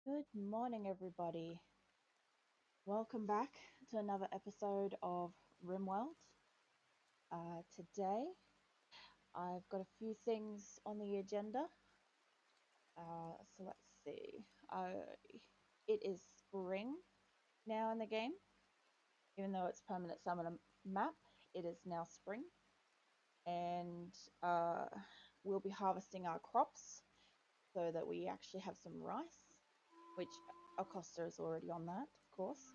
Good morning, everybody. Welcome back to another episode of RimWorld. Today, I've got a few things on the agenda. So let's see. It is spring now in the game. Even though it's permanent summer map, it is now spring. And we'll be harvesting our crops so that we actually have some rice, which Acosta is already on that, of course.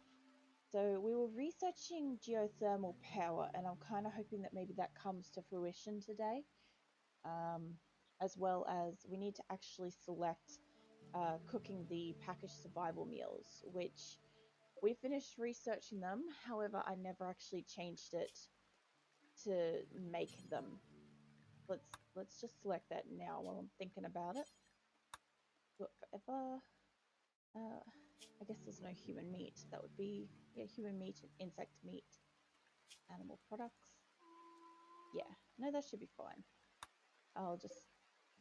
So we were researching geothermal power, and I'm kind of hoping that maybe that comes to fruition today. As well as we need to actually select cooking the packaged survival meals, which we finished researching them. However, I never actually changed it to make them. Let's just select that now while I'm thinking about it. Look, I guess there's no human meat. That would be, yeah, human meat and insect meat. Animal products. Yeah, no, that should be fine. I'll just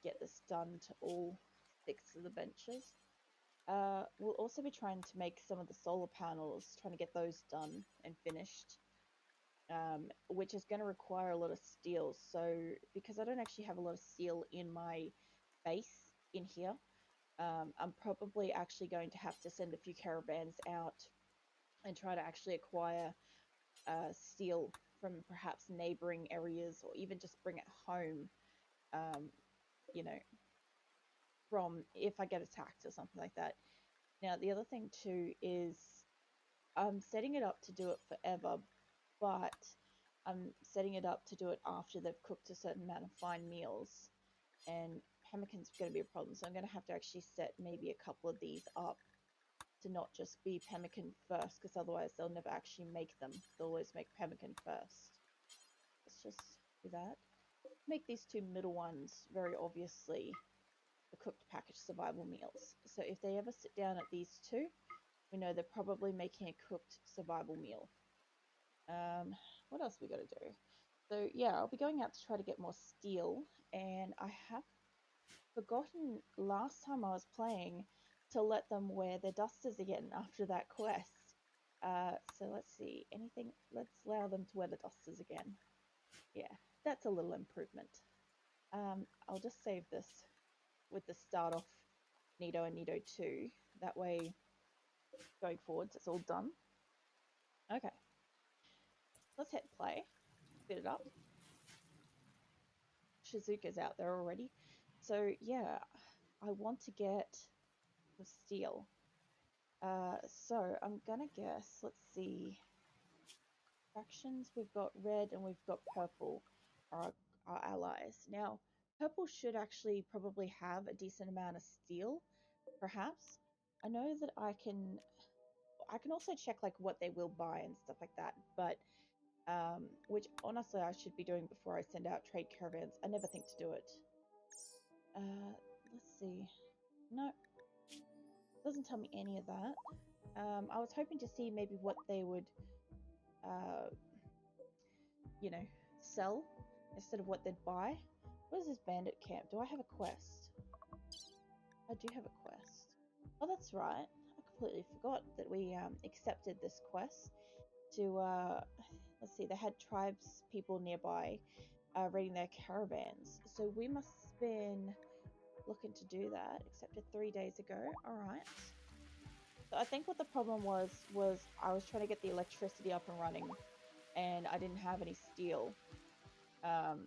get this done to all 6 of the benches. We'll also be trying to make some of the solar panels, trying to get those done and finished, which is going to require a lot of steel. So, because I don't actually have a lot of steel in my base in here, I'm probably actually going to have to send a few caravans out and try to actually acquire steel from perhaps neighboring areas, or even just bring it home, you know, from if I get attacked or something like that. Now, the other thing too is I'm setting it up to do it forever, but I'm setting it up to do it after they've cooked a certain amount of fine meals, and pemmican's going to be a problem, so I'm going to have to actually set maybe a couple of these up to not just be pemmican first, because otherwise they'll never actually make them. They'll always make pemmican first. Let's just do that. Make these 2 middle ones very obviously the cooked packaged survival meals. So if they ever sit down at these 2, we know they're probably making a cooked survival meal. What else we got to do? So yeah, I'll be going out to try to get more steel, and I have forgotten last time I was playing to let them wear their dusters again after that quest. So let's see, anything, let's allow them to wear the dusters again. Yeah, that's a little improvement. I'll just save this with the start off Nedo and Nedo 2. That way, going forwards, it's all done. Okay, let's hit play. Speed it up. Shizuka's out there already. So yeah, I want to get the steel. So I'm gonna guess, let's see. Factions, we've got red and we've got purple are our allies. Now, purple should actually probably have a decent amount of steel, perhaps. I know that I can also check like what they will buy and stuff like that, but which honestly I should be doing before I send out trade caravans. I never think to do it. Let's see. No, doesn't tell me any of that. I was hoping to see maybe what they would, you know, sell instead of what they'd buy. What is this bandit camp? Do I have a quest? I do have a quest. Oh, that's right. I completely forgot that we accepted this quest to, let's see, they had tribes people nearby raiding their caravans. So we must have been looking to do that, accepted 3 days ago. Alright. So I think what the problem was I was trying to get the electricity up and running, and I didn't have any steel,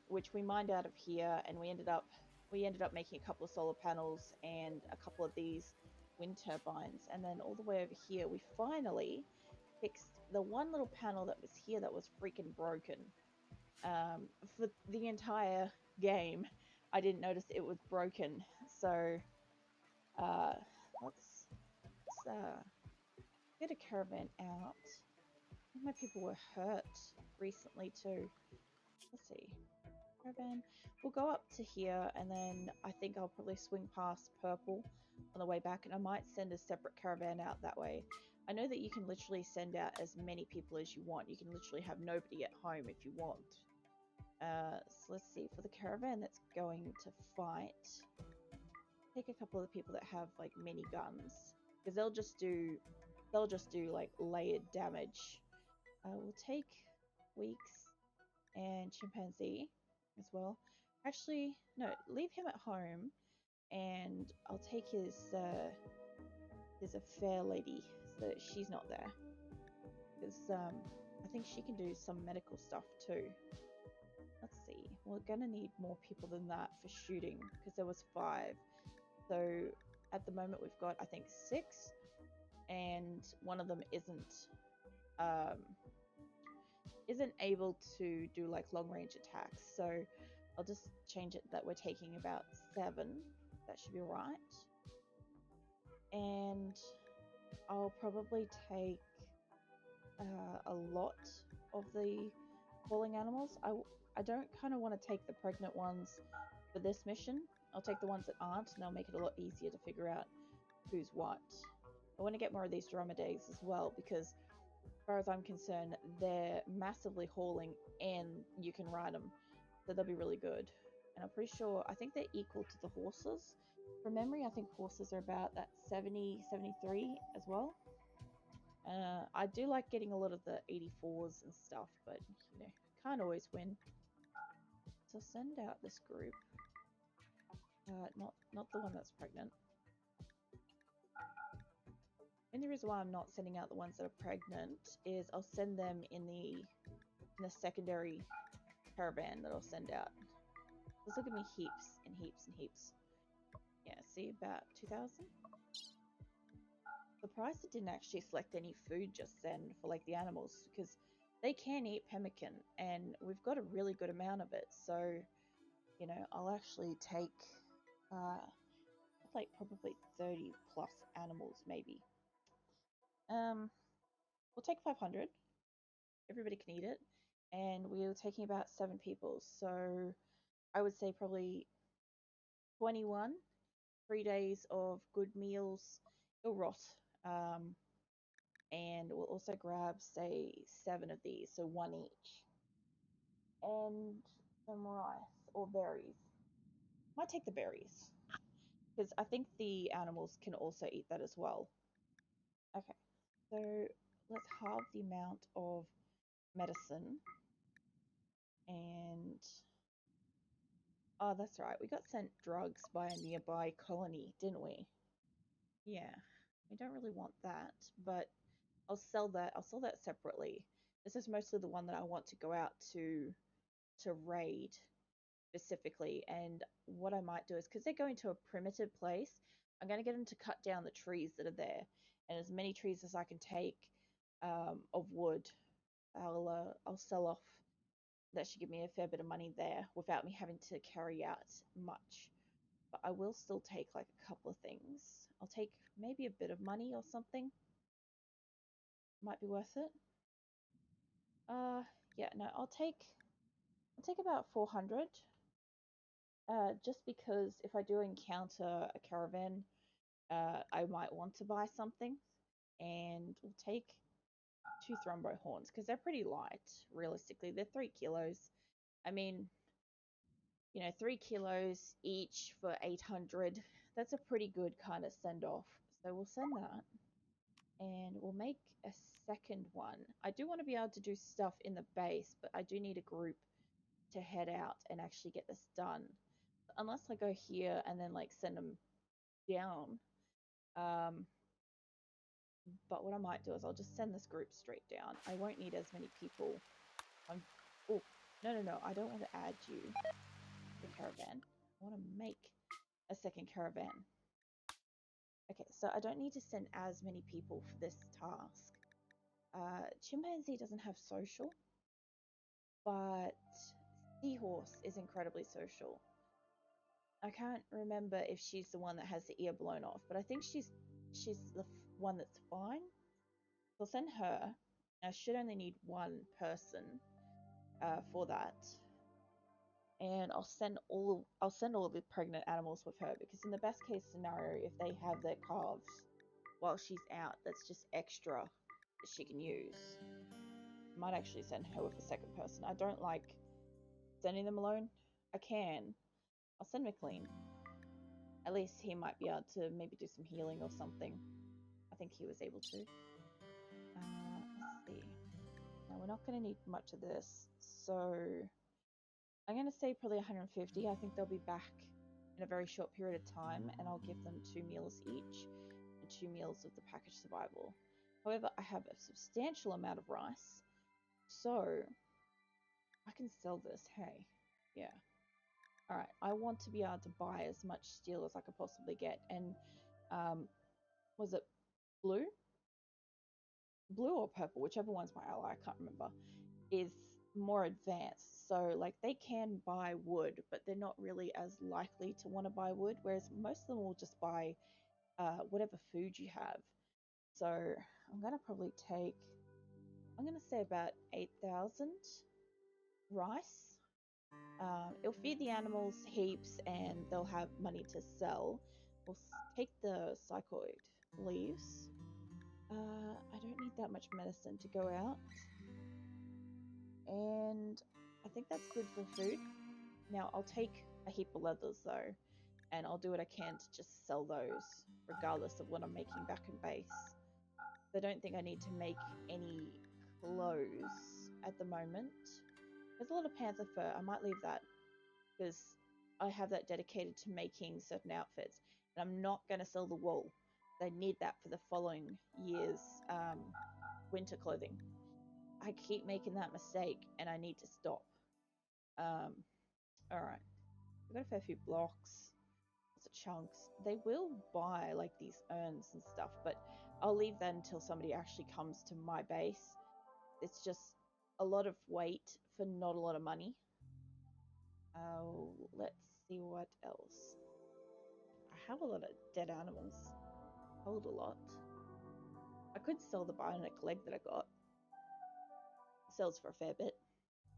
which we mined out of here, and we ended up making a couple of solar panels and a couple of these wind turbines, and then all the way over here we finally fixed the one little panel that was here that was freaking broken. For the entire game I didn't notice it was broken, so let's get a caravan out. I think my people were hurt recently too. Let's see. Caravan. We'll go up to here, and then I think I'll probably swing past purple on the way back, and I might send a separate caravan out that way. I know that you can literally send out as many people as you want. You can literally have nobody at home if you want. So let's see, for the caravan that's going to fight, take a couple of the people that have like mini guns. because they'll just do like layered damage. We'll take weeks and chimpanzee as well. Actually, no, leave him at home, and I'll take his a fair lady so that she's not there, because I think she can do some medical stuff too. Let's see, we're gonna need more people than that for shooting because there was 5. So at the moment we've got, I think, 6, and one of them isn't able to do like long range attacks. So I'll just change it that we're taking about 7. That should be right. And I'll probably take a lot of the falling animals. I don't kind of want to take the pregnant ones for this mission. I'll take the ones that aren't, and they'll make it a lot easier to figure out who's what. I want to get more of these dromedaries as well, because as far as I'm concerned, they're massively hauling and you can ride them, so they'll be really good. And I'm pretty sure, I think they're equal to the horses. From memory, I think horses are about that 70, 73 as well. I do like getting a lot of the 84s and stuff, but you know, can't always win. So send out this group. Not the one that's pregnant. And the reason why I'm not sending out the ones that are pregnant is I'll send them in the secondary caravan that I'll send out. This will give me heaps and heaps and heaps. Yeah, see, about 2,000. Surprised it didn't actually select any food just then for like the animals, because they can eat pemmican and we've got a really good amount of it. So, you know, I'll actually take like probably 30 plus animals maybe. We'll take 500. Everybody can eat it, and we were taking about 7 people. So I would say probably 21, 3 days of good meals. It'll rot. And we'll also grab, say, 7 of these, so 1 each. And some rice or berries. Might take the berries, because I think the animals can also eat that as well. Okay, so let's halve the amount of medicine. And oh, that's right, we got sent drugs by a nearby colony, didn't we? Yeah, we don't really want that, but I'll sell that separately. This is mostly the one that I want to go out to raid specifically. And what I might do is, because they're going to a primitive place, I'm going to get them to cut down the trees that are there, and as many trees as I can take of wood, I'll sell off. That should give me a fair bit of money there without me having to carry out much. But I will still take like a couple of things. I'll take maybe a bit of money or something. Might be worth it. Yeah, no, I'll take about 400. Just because if I do encounter a caravan, I might want to buy something. And we'll take 2 thrombo horns, because they're pretty light, realistically. They're 3 kilos. I mean, you know, 3 kilos each for 800. That's a pretty good kind of send-off. So we'll send that. And we'll make a second one. I do want to be able to do stuff in the base, but I do need a group to head out and actually get this done. Unless I go here and then like send them down. But what I might do is I'll just send this group straight down. I won't need as many people. Oh, no, I don't want to add you to the caravan. I want to make a second caravan. Okay, so I don't need to send as many people for this task. Chimpanzee doesn't have social, but Seahorse is incredibly social. I can't remember if she's the one that has the ear blown off, but I think she's the one that's fine. So I'll send her. I should only need 1 person for that. And I'll send all of the pregnant animals with her, because in the best case scenario, if they have their calves while she's out, that's just extra that she can use. Might actually send her with a second person. I don't like sending them alone. I can. I'll send McLean. At least he might be able to maybe do some healing or something. I think he was able to. Let's see. Now we're not going to need much of this, so I'm going to say probably 150. I think they'll be back in a very short period of time, and I'll give them 2 meals each and 2 meals of the packaged survival. However, I have a substantial amount of rice, so I can sell this. Hey, yeah. Alright, I want to be able to buy as much steel as I could possibly get, and was it blue? Blue or purple, whichever one's my ally, I can't remember, is more advanced. So, like, they can buy wood, but they're not really as likely to want to buy wood, whereas most of them will just buy whatever food you have. So, I'm going to probably take, I'm going to say about 8,000 rice. It'll feed the animals heaps and they'll have money to sell. We'll take the psychoid leaves. I don't need that much medicine to go out. And I think that's good for food. Now I'll take a heap of leathers though, and I'll do what I can to just sell those, regardless of what I'm making back in base. I don't think I need to make any clothes at the moment. There's a lot of panther fur. I might leave that because I have that dedicated to making certain outfits, and I'm not going to sell the wool. I need that for the following year's winter clothing. I keep making that mistake, and I need to stop. Alright. I've got a fair few blocks, lots of chunks. They will buy, like, these urns and stuff, but I'll leave that until somebody actually comes to my base. It's just a lot of weight for not a lot of money. Let's see what else. I have a lot of dead animals. Hold a lot. I could sell the bionic leg that I got. It sells for a fair bit.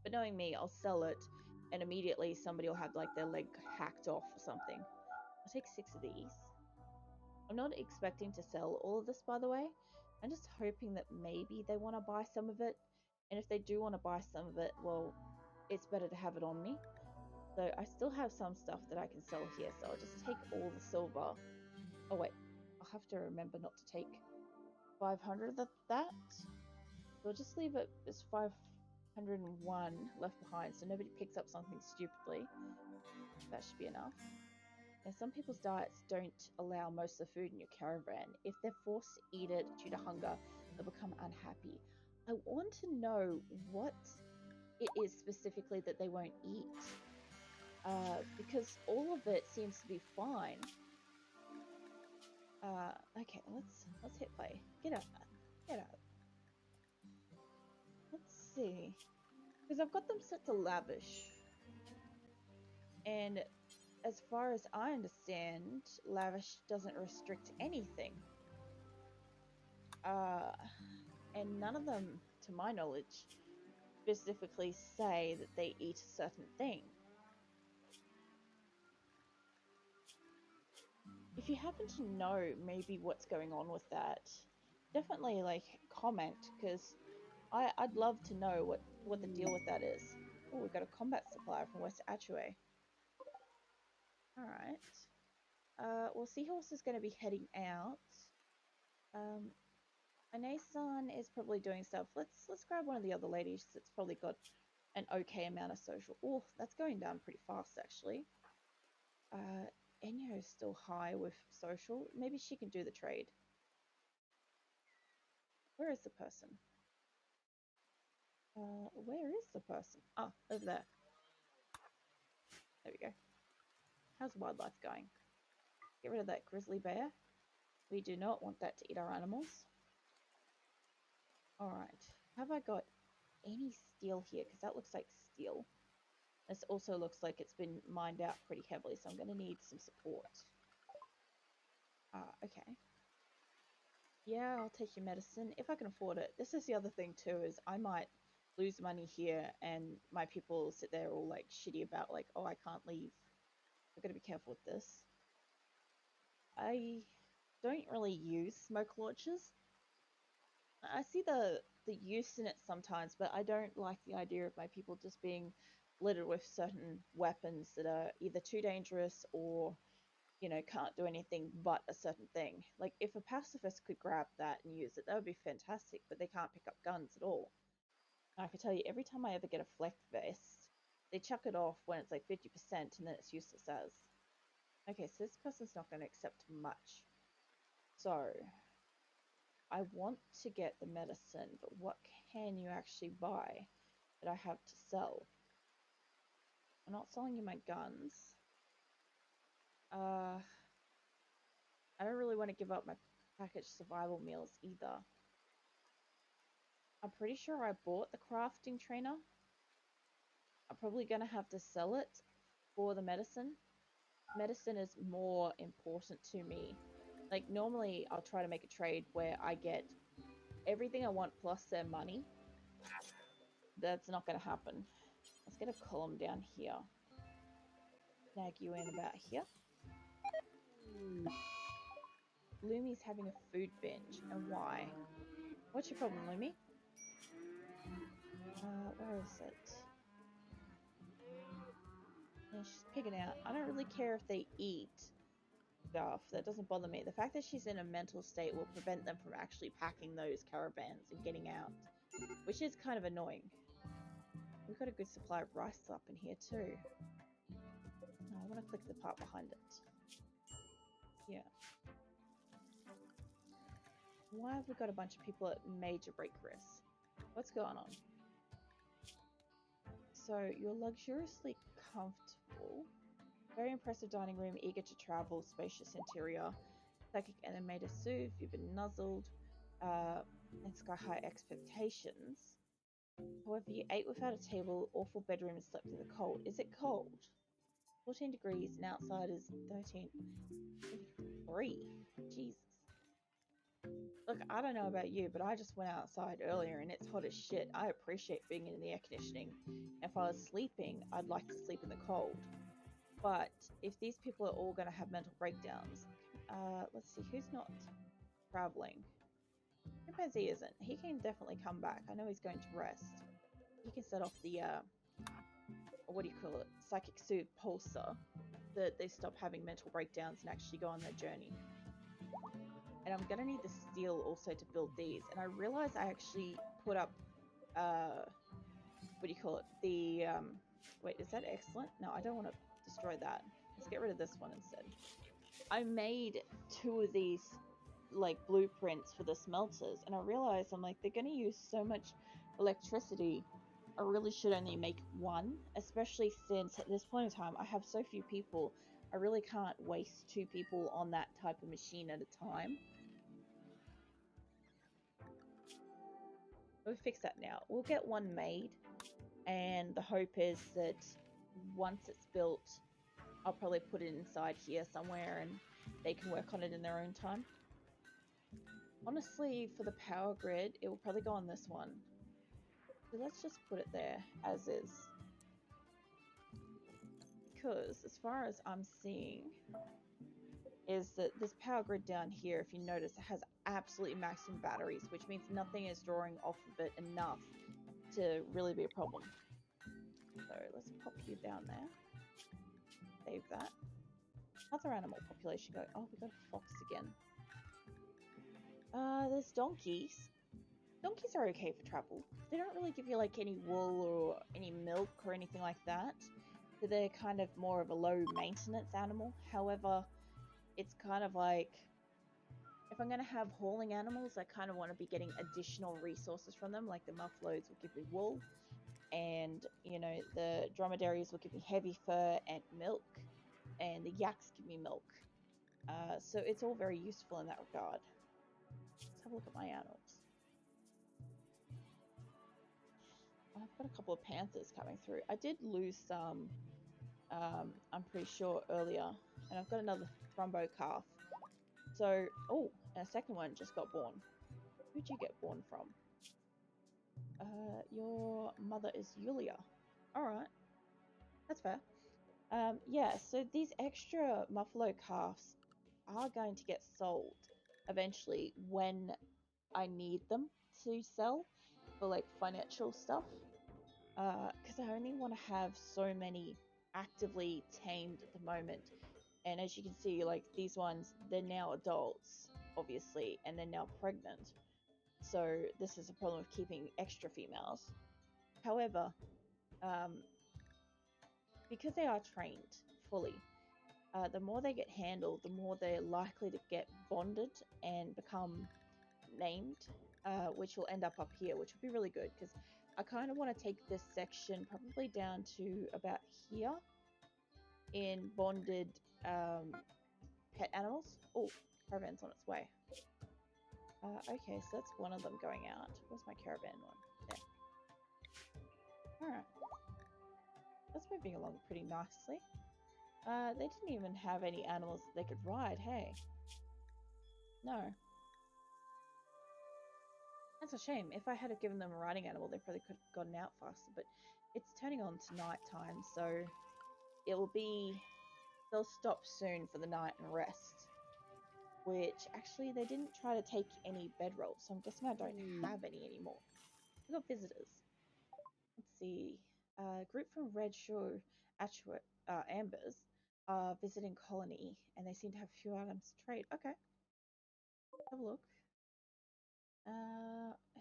But knowing me, I'll sell it and immediately somebody will have like their leg hacked off or something. I'll take 6 of these. I'm not expecting to sell all of this, by the way. I'm just hoping that maybe they want to buy some of it. And if they do want to buy some of it, well, it's better to have it on me. So I still have some stuff that I can sell here, so I'll just take all the silver. Oh wait, I'll have to remember not to take 500 of that. So I'll just leave it as 501 left behind so nobody picks up something stupidly. That should be enough. And some people's diets don't allow most of the food in your caravan. If they're forced to eat it due to hunger, they'll become unhappy. I want to know what it is specifically that they won't eat. Because all of it seems to be fine. Okay, let's hit play. Get out. Get out. Let's see. Because I've got them set to lavish. And as far as I understand, lavish doesn't restrict anything. And none of them, to my knowledge, specifically say that they eat a certain thing. If you happen to know maybe what's going on with that, definitely like comment, because I'd love to know what the deal with that is. Oh, we've got a combat supplier from West Atchway. Alright. Well, Seahorse is going to be heading out. Anae-san is probably doing stuff. Let's grab one of the other ladies that's probably got an okay amount of social. Oh, that's going down pretty fast, actually. Enyo is still high with social. Maybe she can do the trade. Where is the person? Where is the person? Ah, over there. There we go. How's wildlife going? Get rid of that grizzly bear. We do not want that to eat our animals. Alright. Have I got any steel here? Because that looks like steel. This also looks like it's been mined out pretty heavily, so I'm going to need some support. Okay. Yeah, I'll take your medicine if I can afford it. This is the other thing too, is I might lose money here and my people sit there all like shitty about like, oh, I can't leave. I've got to be careful with this. I don't really use smoke launchers. I see the use in it sometimes, but I don't like the idea of my people just being littered with certain weapons that are either too dangerous or you know, can't do anything but a certain thing. Like, if a pacifist could grab that and use it, that would be fantastic, but they can't pick up guns at all. And I can tell you, every time I ever get a flak vest, they chuck it off when it's like 50% and then it's useless as. Okay, so this person's not going to accept much. So, I want to get the medicine, but what can you actually buy that I have to sell? I'm not selling you my guns. I don't really want to give up my packaged survival meals either. I'm pretty sure I bought the crafting trainer. I'm probably going to have to sell it for the medicine. Medicine is more important to me. Like, normally I'll try to make a trade where I get everything I want plus their money. That's not going to happen. Let's get a column down here. Snag you in about here. Lumi's having a food binge. And why? What's your problem, Lumi? Where is it? Yeah, she's pigging out. I don't really care if they eat stuff. That doesn't bother me. The fact that she's in a mental state will prevent them from actually packing those caravans and getting out, which is kind of annoying. We've got a good supply of rice up in here too. Oh, I want to click the part behind it. Yeah. Why have we got a bunch of people at major break risk? What's going on? So, you're luxuriously comfortable. Very impressive dining room, eager to travel, spacious interior, psychic animator soothe, you've been nuzzled, and sky-high expectations. However, you ate without a table, awful bedroom, and slept in the cold. Is it cold? 14 degrees, and outside is 13.3. Jesus. Look, I don't know about you, but I just went outside earlier and it's hot as shit. I appreciate being in the air conditioning. If I was sleeping, I'd like to sleep in the cold. But if these people are all going to have mental breakdowns, let's see, who's not traveling? Chimpanzee isn't. He can definitely come back. I know he's going to rest. He can set off the, what do you call it? Psychic soothe pulsar. That they stop having mental breakdowns and actually go on their journey. And I'm going to need the steel also to build these. And I realize I actually put up, what do you call it? The, wait, is that excellent? No, I don't want to destroy that. Let's get rid of this one instead. I made 2 of these, like, blueprints for the smelters. And I realized, I'm like, they're going to use so much electricity. I really should only make 1. Especially since, at this point in time, I have so few people. I really can't waste 2 people on that type of machine at a time. We'll fix that now. We'll get 1 made, and the hope is that once it's built, I'll probably put it inside here somewhere and they can work on it in their own time. Honestly, for the power grid, it will probably go on this one. So let's just put it there as is. Because as far as I'm seeing, is that this power grid down here, if you notice, it has absolutely maximum batteries, which means nothing is drawing off of it enough to really be a problem. So let's pop you down there. Save that. How's our animal population going? Oh, we got a fox again. There's donkeys. Donkeys are okay for travel. They don't really give you like any wool or any milk or anything like that. So they're kind of more of a low maintenance animal. However, it's kind of like, if I'm going to have hauling animals, I kind of want to be getting additional resources from them. Like the muffaloes will give me wool, and you know, the dromedaries will give me heavy fur and milk, and the yaks give me milk. So it's all very useful in that regard. Let's have a look at my animals. I've got a couple of panthers coming through. I did lose some, I'm pretty sure, earlier. And I've got another thrombo calf. So, oh, and a second one just got born. Who'd you get born from? Your mother is Yulia. Alright. That's fair. Yeah, so these extra muffalo calves are going to get sold eventually when I need them to sell for like financial stuff. Because I only want to have so many actively tamed at the moment, And as you can see, like these ones, they're now adults, obviously, and they're now pregnant. So this is a problem with keeping extra females. However, because they are trained fully, the more they get handled, the more they're likely to get bonded and become named, which will end up here, which will be really good because I kind of want to take this section probably down to about here in bonded pet animals. Oh, caravan's on its way. Okay, so that's one of them going out. Where's my caravan one? There. Alright. That's moving along pretty nicely. They didn't even have any animals that they could ride, hey? No. That's a shame. If I had given them a riding animal, they probably could have gotten out faster, but it's turning on to night time, so it will be... They'll stop soon for the night and rest. Which, actually, they didn't try to take any bedrolls, so I'm guessing I don't have any anymore. We've got visitors. Let's see. Group from Red Shore Ambers are visiting colony, and they seem to have a few items to trade. Okay. Have a look.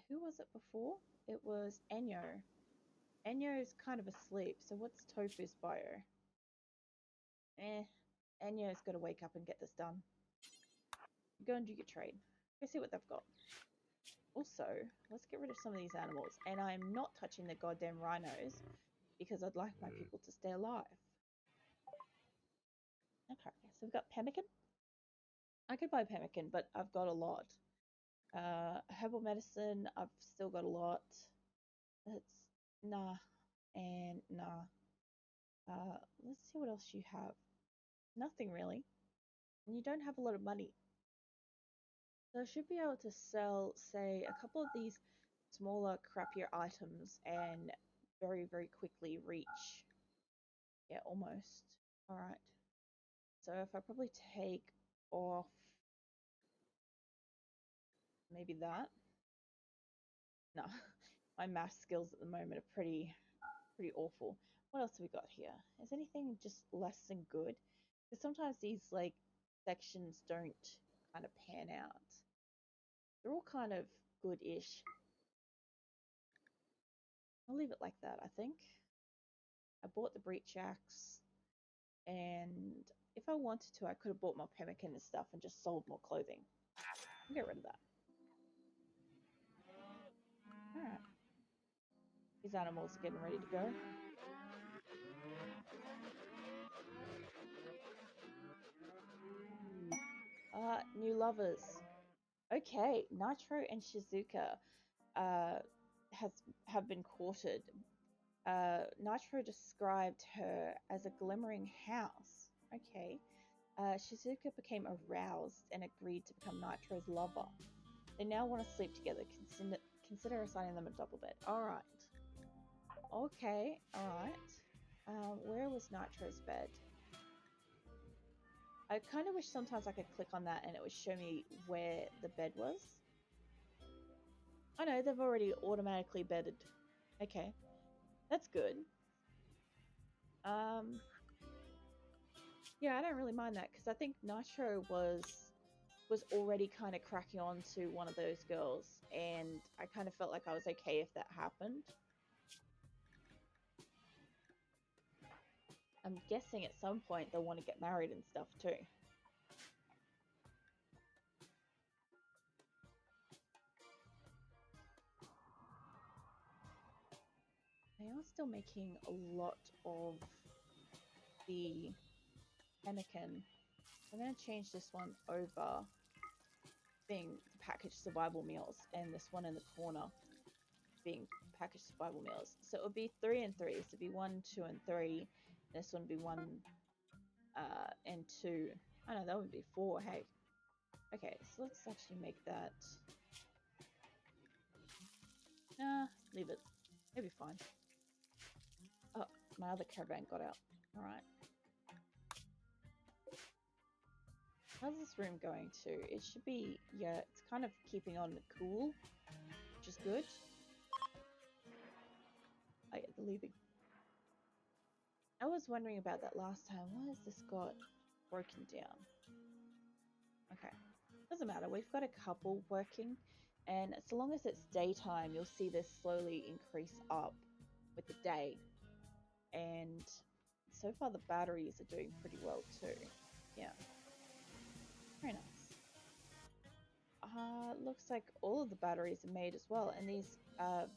Who was it before? It was Enyo. Enyo's kind of asleep, so what's Tofu's bio? Enyo's got to wake up and get this done. Go and do your trade. Go see what they've got. Also, let's get rid of some of these animals. And I'm not touching the goddamn rhinos because I'd like my people to stay alive. Okay, so we've got pemmican. I could buy pemmican, but I've got a lot. Herbal medicine, I've still got a lot. That's nah and nah. Let's see what else you have. Nothing really. And you don't have a lot of money. So I should be able to sell, say, a couple of these smaller, crappier items and very, very quickly reach. Yeah, almost. Alright. So if I probably take off maybe that. No, my math skills at the moment are pretty awful. What else have we got here? Is anything just less than good? Because sometimes these like sections don't kind of pan out. They're all kind of good-ish. I'll leave it like that, I think. I bought the breach axe, and if I wanted to, I could have bought more pemmican and stuff and just sold more clothing. I'll get rid of that. Alright. These animals are getting ready to go. New lovers. Okay, Nitro and Shizuka have been courted. Nitro described her as a glimmering house. Okay. Shizuka became aroused and agreed to become Nitro's lover. They now want to sleep together. Consider assigning them a double bed. Alright. Okay, alright. Where was Nitro's bed? I kind of wish sometimes I could click on that and it would show me where the bed was. Oh no, they've already automatically bedded. Okay. That's good. Yeah, I don't really mind that because I think Nitro was already kind of cracking on to one of those girls, and I kind of felt like I was okay if that happened. I'm guessing at some point they'll want to get married and stuff too. They are still making a lot of the pemmican. I'm going to change this one over being the packaged survival meals, and this one in the corner being packaged survival meals. So it would be 3 and 3. So it'd be 1, 2, and 3. This one would be 1 and 2. I know, that would be 4. Hey. Okay, so let's actually make that. Nah, leave it. It'll be fine. Oh, my other caravan got out. Alright. How's this room going to? It should be, yeah, it's kind of keeping on cool, which is good. Oh yeah, they're leaving. I was wondering about that last time. What has this got? broken down. Okay, doesn't matter. We've got a couple working, and so long as it's daytime, you'll see this slowly increase up with the day. And so far, the batteries are doing pretty well too. Yeah, very nice. Looks like all of the batteries are made as well, and these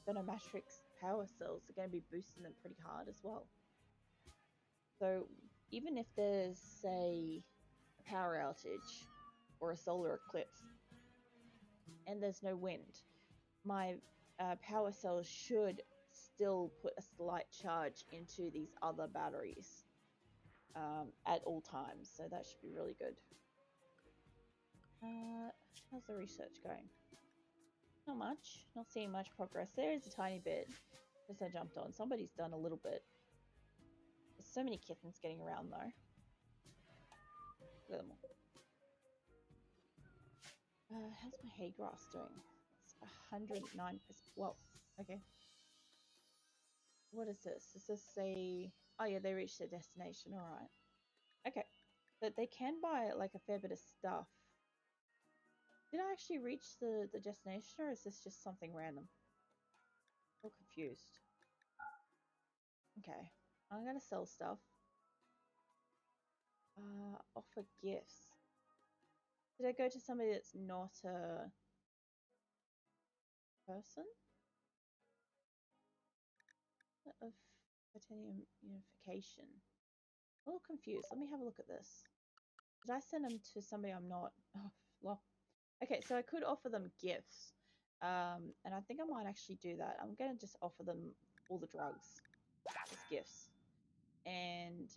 Venomatrix power cells are going to be boosting them pretty hard as well. So even if there's, say, a power outage or a solar eclipse and there's no wind, my power cells should still put a slight charge into these other batteries at all times, so that should be really good. How's the research going? Not much. Not seeing much progress. There is a tiny bit. Just I jumped on. Somebody's done a little bit. There's so many kittens getting around though. Look at them all. How's my hay grass doing? It's 109%. Well, okay. What is this? Is this a... Oh yeah, they reached their destination. Alright. Okay. But they can buy like a fair bit of stuff. Did I actually reach the destination, or is this just something random? I'm a little confused. Okay. I'm gonna sell stuff. Offer gifts. Did I go to somebody that's not a person? Of titanium unification. A little confused. Let me have a look at this. Did I send them to somebody I'm not? Oh, well. Okay, so I could offer them gifts. And I think I might actually do that. I'm going to just offer them all the drugs as gifts. And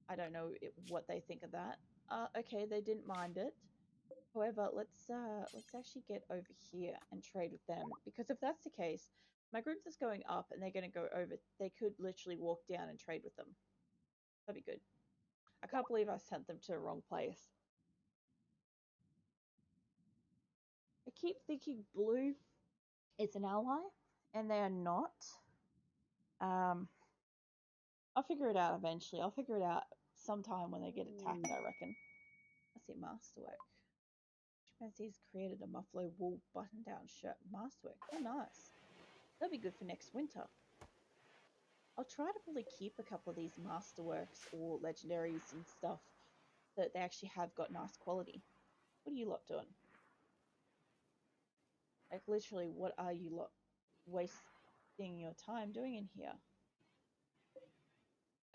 I don't know what they think of that. Okay, they didn't mind it. However, let's actually get over here and trade with them, because if that's the case, my group that's going up and they're going to go over, they could literally walk down and trade with them. That'd be good. I can't believe I sent them to the wrong place. I keep thinking blue is an ally, and they are not. I'll figure it out eventually. I'll figure it out sometime when they get attacked, I reckon. Let's see, masterwork. Chimpanzee's created a muffalo wool button-down shirt. Masterwork. Oh, nice. That'll be good for next winter. I'll try to probably keep a couple of these masterworks or legendaries and stuff so that they actually have got nice quality. What are you lot doing? Like, literally, what are you lot wasting your time doing in here?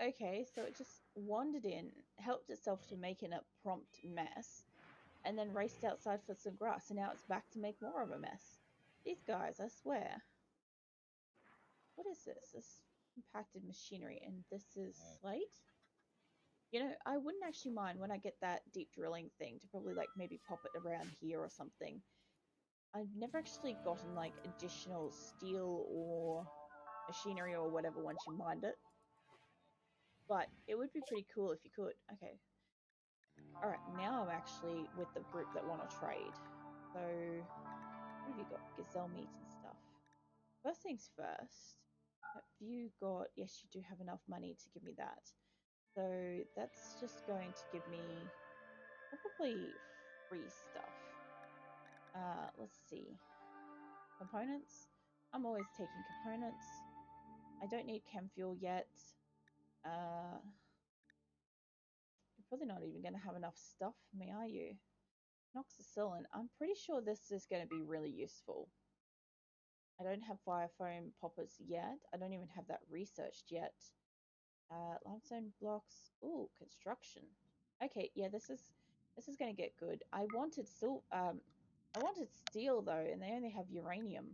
Okay, so it just wandered in, helped itself to making a prompt mess, and then raced outside for some grass, and now it's back to make more of a mess. These guys, I swear. What is this? This compacted machinery, and this is slate? You know, I wouldn't actually mind when I get that deep drilling thing to probably like maybe pop it around here or something. I've never actually gotten like additional steel or machinery or whatever once you mined it. But it would be pretty cool if you could. Okay. Alright, now I'm actually with the group that want to trade. So, what have you got? Gazelle meat and stuff. First things first. Have you got... Yes, you do have enough money to give me that. So, that's just going to give me probably free stuff. Let's see. Components. I'm always taking components. I don't need chem fuel yet. You're probably not even going to have enough stuff for me, are you? Noxacillin. I'm pretty sure this is going to be really useful. I don't have fire foam poppers yet. I don't even have that researched yet. Limestone blocks. Ooh, construction. Okay, yeah, this is going to get good. I wanted steel though, and they only have uranium.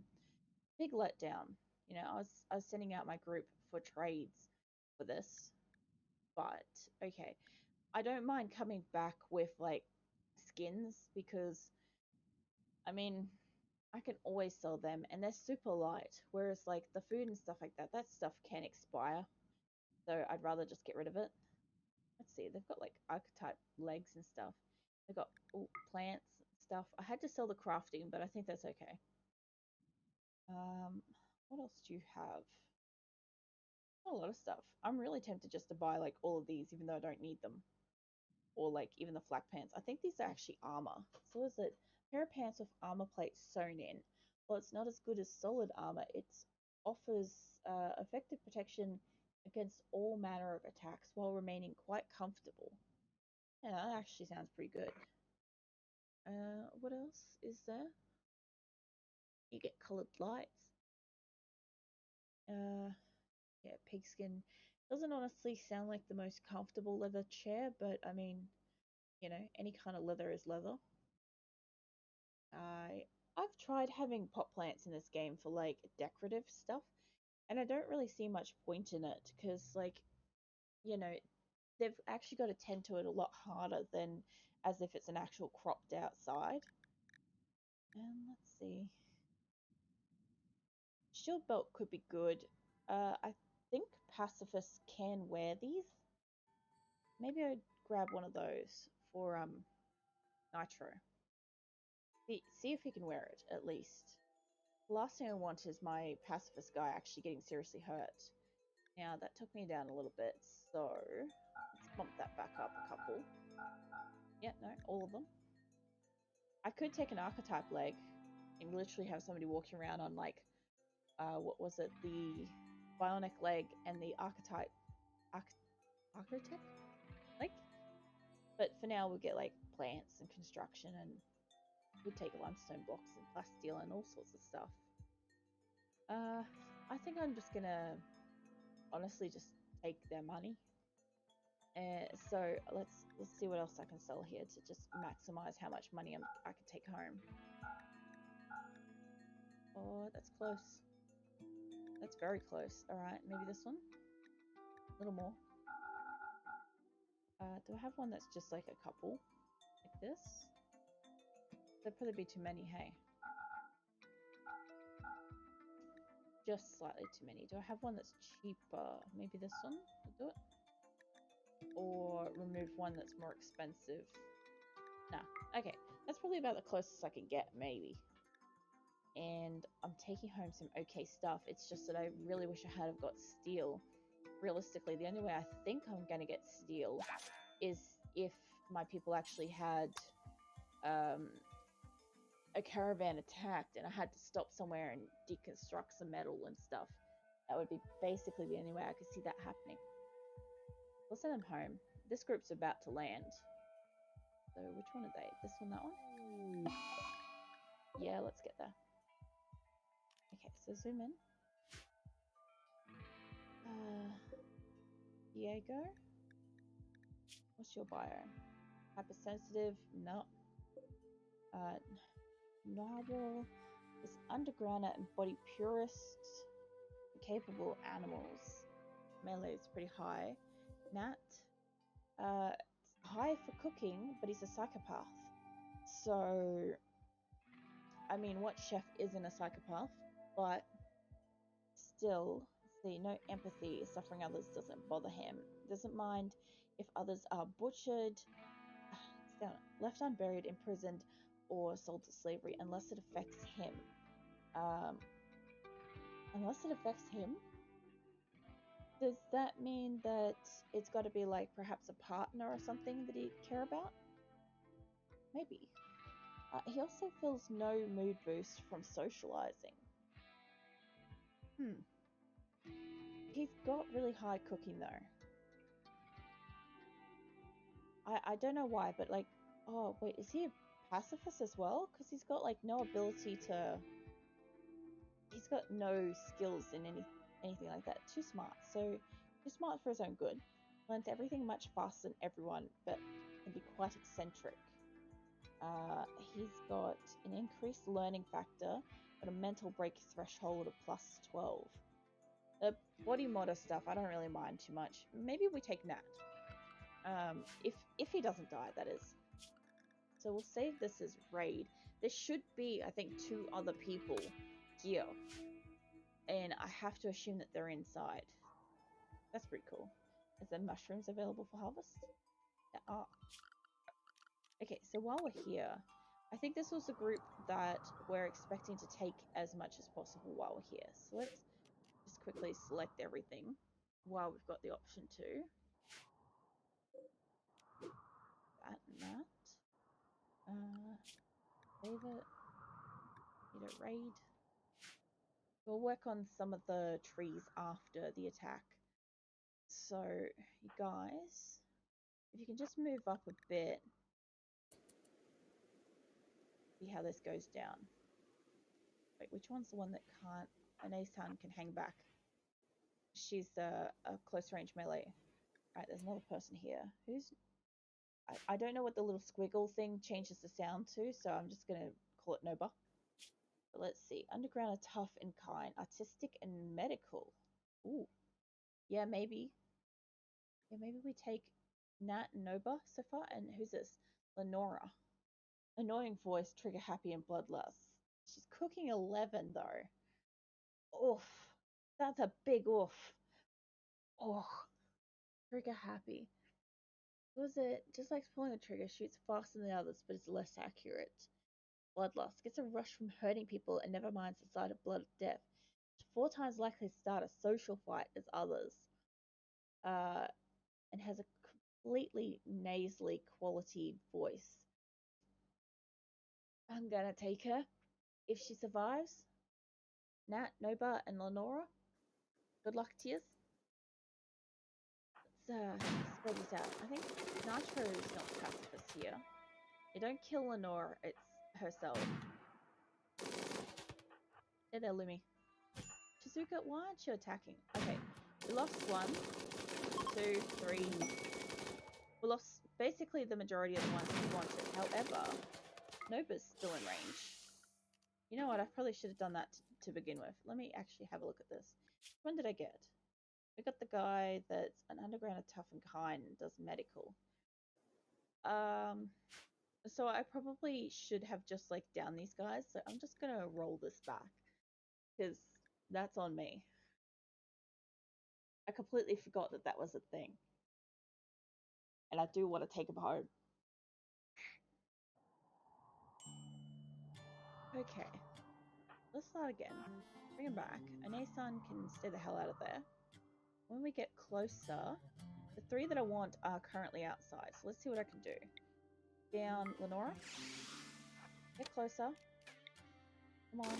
Big letdown. You know, I was sending out my group for trades for this, but okay. I don't mind coming back with like skins, because I mean, I can always sell them and they're super light. Whereas like the food and stuff like that, that stuff can expire. So I'd rather just get rid of it. Let's see, they've got like archetype legs and stuff. They've got plants and stuff. I had to sell the crafting, but I think that's okay. What else do you have? A lot of stuff. I'm really tempted just to buy like all of these, even though I don't need them. or like even the flak pants. I think these are actually armor. So is it a pair of pants with armor plates sewn in? Well, it's not as good as solid armor. It offers effective protection against all manner of attacks while remaining quite comfortable. Yeah, that actually sounds pretty good. What else is there? You get colored lights. Yeah, pigskin doesn't honestly sound like the most comfortable leather chair, but I mean, you know, any kind of leather is leather. I've tried having pot plants in this game for like decorative stuff, and I don't really see much point in it because, like, you know, they've actually got to tend to it a lot harder than as if it's an actual cropped outside. And let's see. Shield belt could be good. I think pacifists can wear these. Maybe I'd grab one of those for Nitro. See if he can wear it at least. The last thing I want is my pacifist guy actually getting seriously hurt. Now that took me down a little bit, so let's bump that back up a couple. Yeah, no, all of them. I could take an archetype leg and literally have somebody walking around on like, what was it, the bionic leg and the archetype architect leg. But for now, we'll get like plants and construction, and we'll take limestone blocks and plasteel and all sorts of stuff. I think I'm just gonna honestly just take their money. So let's see what else I can sell here to just maximize how much money I can take home. Oh, that's close. That's very close. All right, maybe this one. A little more. Do I have one that's just like a couple, like this? There'd probably be too many. Hey, just slightly too many. Do I have one that's cheaper? Maybe this one will do it. Or remove one that's more expensive. Nah, okay. That's probably about the closest I can get, maybe. And I'm taking home some okay stuff. It's just that I really wish I had have got steel. Realistically, the only way I think I'm going to get steel is if my people actually had a caravan attacked and I had to stop somewhere and deconstruct some metal and stuff. That would be basically the only way I could see that happening. We'll send them home. This group's about to land. So which one are they? This one, that one? Yeah, let's get there. Okay, so zoom in. Diego? What's your bio? Hypersensitive? No. Narwhal is underground and body purist. Capable animals. Melee is pretty high. Nat? High for cooking, but he's a psychopath. So, I mean, what chef isn't a psychopath? But still, see, no empathy. Suffering others doesn't bother him. Doesn't mind if others are butchered, left unburied, imprisoned, or sold to slavery, unless it affects him. Unless it affects him? Does that mean that it's got to be like perhaps a partner or something that he'd care about? Maybe. He also feels no mood boost from socializing. He's got really high cooking though. I don't know why, but like, oh wait, is he a pacifist as well? Because he's got like no ability to. He's got no skills in anything like that. Too smart. So too smart for his own good. Learns everything much faster than everyone, but can be quite eccentric. He's got an increased learning factor, but a mental break threshold of plus 12. The body modder stuff, I don't really mind too much. Maybe we take Nat. If he doesn't die, that is. So we'll save this as raid. There should be, I think, 2 other people here. And I have to assume that they're inside. That's pretty cool. Is there mushrooms available for harvest? There are. Okay, so while we're here, I think this was the group that we're expecting to take as much as possible while we're here. So let's just quickly select everything while we've got the option to. that and that. Save it. Need a raid. We'll work on some of the trees after the attack. So, you guys, if you can just move up a bit. See how this goes down. Wait, which one's the one that can't? Anasan can hang back. She's a close range melee. Right, there's another person here. Who's... I don't know what the little squiggle thing changes the sound to, so I'm just going to call it Noba. But let's see. Underground are tough and kind. Artistic and medical. Ooh. Yeah, maybe. Yeah, maybe we take Nat and Noba so far. And who's this? Lenora. Annoying voice, trigger happy and bloodlust. She's cooking 11 though. Oof. That's a big oof. Oh. Trigger happy. Was it just like pulling the trigger, shoots faster than the others, but is less accurate. Bloodlust gets a rush from hurting people and never minds the sight of blood or death. 4 times likely to start a social fight as others. And has a completely nasally quality voice. I'm gonna take her if she survives. Nat, Noba, and Lenora. Good luck to you. Let's spread this out. I think Nitro is not pacifist here. You don't kill Lenora, it's herself. There, Lumi. Shizuka, why aren't you attacking? Okay, we lost 1, 2, 3. We lost basically the majority of the ones we wanted. However, Noba's still in range. You know what? I probably should have done that to begin with. Let me actually have a look at this. Which one did I get? We got the guy that's an underground, tough and kind, and does medical. So I probably should have just like down these guys. So I'm just gonna roll this back because that's on me. I completely forgot that that was a thing, and I do want to take him home. Okay, let's start again. Bring him back. Anasan can stay the hell out of there. When we get closer, the 3 that I want are currently outside. So let's see what I can do. Down Lenora. Get closer. Come on.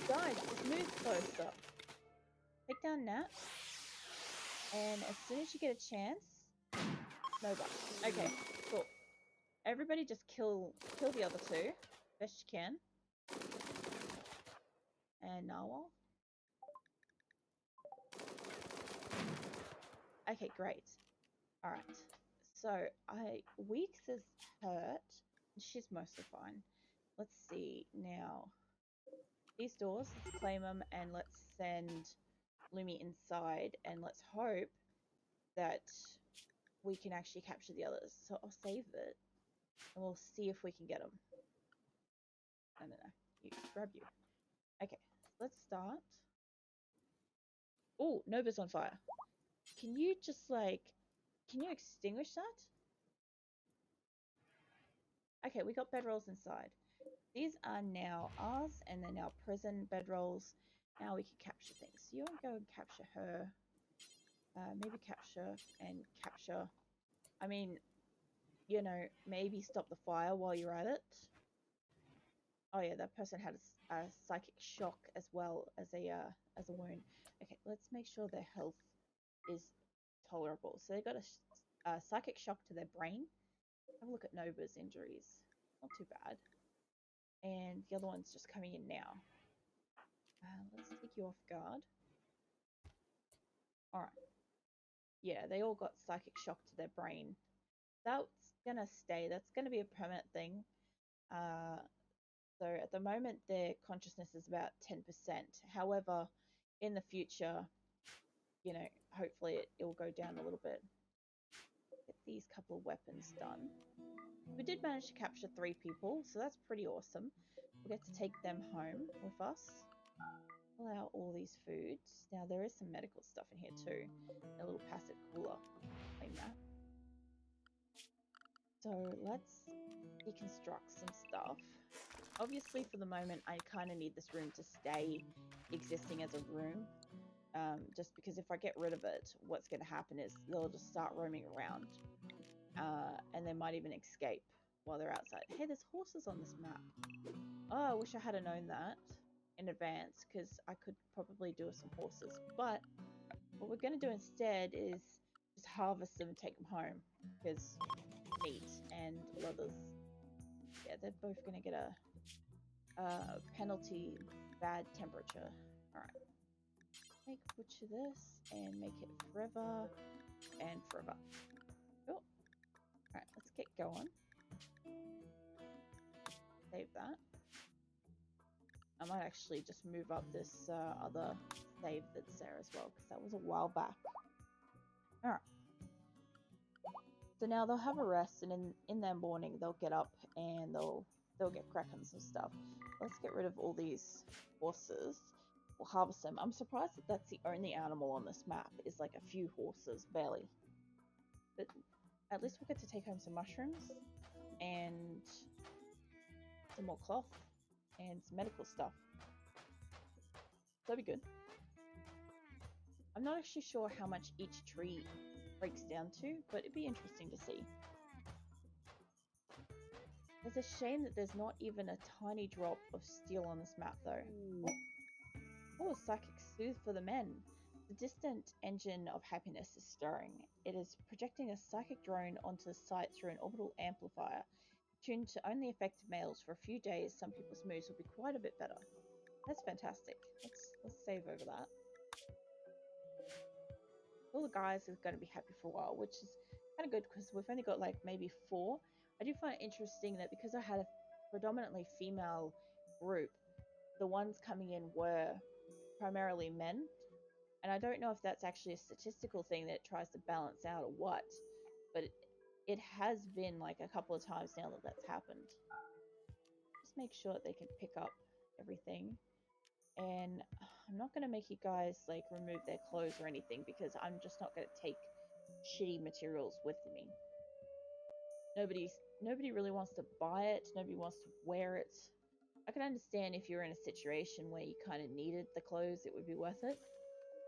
Guys, just move closer. Take down Nat. And as soon as you get a chance... Nova. Okay, cool. Everybody just kill the other 2. Best you can. And Narwhal. Okay, great. Alright. So, Weeks is hurt. She's mostly fine. Let's see now. These doors, let's claim them and let's send Lumi inside and let's hope that we can actually capture the others. So I'll save it and we'll see if we can get them. No. You, grab you. Okay, let's start. Oh, Nova's on fire. Can you just can you extinguish that? Okay, we got bedrolls inside. These are now ours, and they're now prison bedrolls. Now we can capture things. So you want to go and capture her. Maybe capture and capture. I mean, you know, maybe stop the fire while you're at it. Oh yeah, that person had a psychic shock as well as a wound. Okay, let's make sure their health is tolerable. So they got a psychic shock to their brain. Have a look at Nova's injuries. Not too bad. And the other one's just coming in now. Let's take you off guard. Alright. Yeah, they all got psychic shock to their brain. That's gonna stay. That's gonna be a permanent thing. So at the moment, their consciousness is about 10%. However, in the future, you know, hopefully it will go down a little bit. Get these couple of weapons done. We did manage to capture 3 people, so that's pretty awesome. We'll get to take them home with us. Pull out all these foods. Now there is some medical stuff in here too. A little passive cooler. Claim that. So let's deconstruct some stuff. Obviously for the moment I kind of need this room to stay existing as a room. Just because if I get rid of it, what's going to happen is they'll just start roaming around. and they might even escape while they're outside. Hey, there's horses on this map. Oh, I wish I had known that in advance, because I could probably do some horses. But what we're going to do instead is just harvest them and take them home, because meat and leathers, yeah, they're both going to get a penalty bad temperature. Alright. Make butcher this and make it forever and forever. Cool. Alright, let's get going. Save that. I might actually just move up this other save that's there as well, because that was a while back. Alright. So now they'll have a rest, and in their morning they'll get up and they'll get cracking some stuff. Let's get rid of all these horses. We'll harvest them. I'm surprised that that's the only animal on this map, is like a few horses, barely. But at least we'll get to take home some mushrooms and some more cloth and some medical stuff. That'll be good. I'm not actually sure how much each tree breaks down to, but it'd be interesting to see. It's a shame that there's not even a tiny drop of steel on this map, though. Oh, psychic soothe for the men. The distant engine of happiness is stirring. It is projecting a psychic drone onto the site through an orbital amplifier. Tuned to only affect males for a few days, some people's moods will be quite a bit better. That's fantastic. Let's save over that. All the guys are going to be happy for a while, which is kind of good because we've only got like maybe 4. I do find it interesting that because I had a predominantly female group, the ones coming in were primarily men, and I don't know if that's actually a statistical thing that it tries to balance out or what, but it has been like a couple of times now that that's happened. Just make sure that they can pick up everything. And I'm not going to make you guys like remove their clothes or anything, because I'm just not going to take shitty materials with me. Nobody really wants to buy it. Nobody wants to wear it. I can understand if you're in a situation where you kind of needed the clothes, it would be worth it.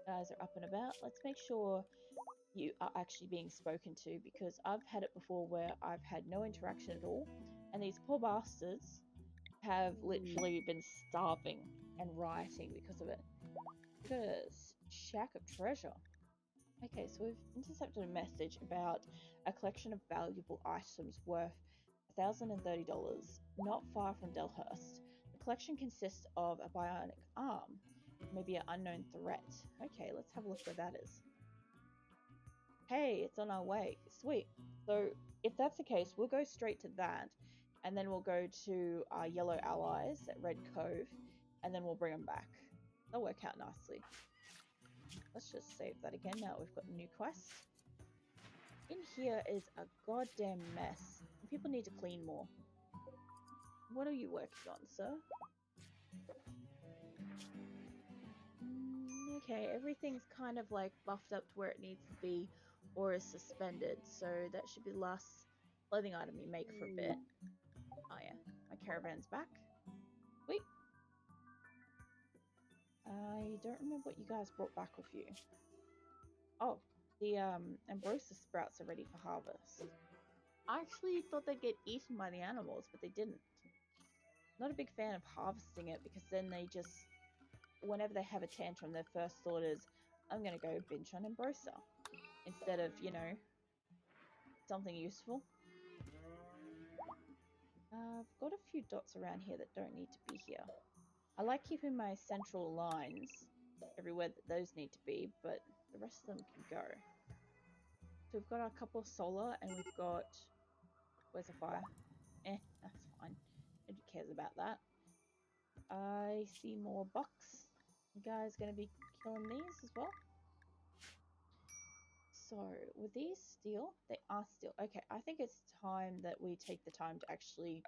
Guys are up and about. Let's make sure you are actually being spoken to, because I've had it before where I've had no interaction at all, and these poor bastards have literally been starving and rioting because of it. Look at this shack of treasure. Okay, so we've intercepted a message about a collection of valuable items worth $1,030, not far from Delhurst. The collection consists of a bionic arm, maybe an unknown threat. Okay, let's have a look where that is. Hey, it's on our way. Sweet. So if that's the case, we'll go straight to that, and then we'll go to our yellow allies at Red Cove, and then we'll bring them back. They'll work out nicely. Let's just save that again now that we've got a new quest. In here is a goddamn mess. People need to clean more. What are you working on, sir? Okay, everything's kind of like buffed up to where it needs to be, or is suspended, so that should be the last clothing item you make for a bit. Oh yeah, my caravan's back. Sweet. I don't remember what you guys brought back with you. Oh, the ambrosia sprouts are ready for harvest. I actually thought they'd get eaten by the animals, but they didn't. Not a big fan of harvesting it, because then they just, whenever they have a tantrum, their first thought is, I'm gonna go binge on ambrosia, instead of, you know, something useful. I've got a few dots around here that don't need to be here. I like keeping my central lines everywhere that those need to be, but the rest of them can go. So we've got a couple of solar, and we've got... Where's the fire? That's fine. Nobody cares about that. I see more bucks. You guys gonna be killing these as well? So, were these steel? They are steel. Okay, I think it's time that we take the time to actually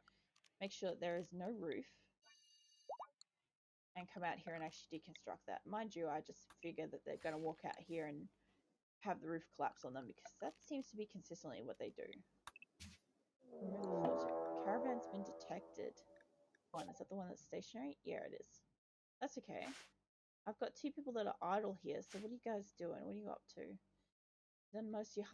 make sure that there is no roof, and come out here and actually deconstruct that. Mind you, I just figure that they're going to walk out here and have the roof collapse on them, because that seems to be consistently what they do. Remove the filter. Caravan's been detected. One, is that the one that's stationary? Yeah, it is. That's okay. I've got 2 people that are idle here, so what are you guys doing? What are you up to? Then most of your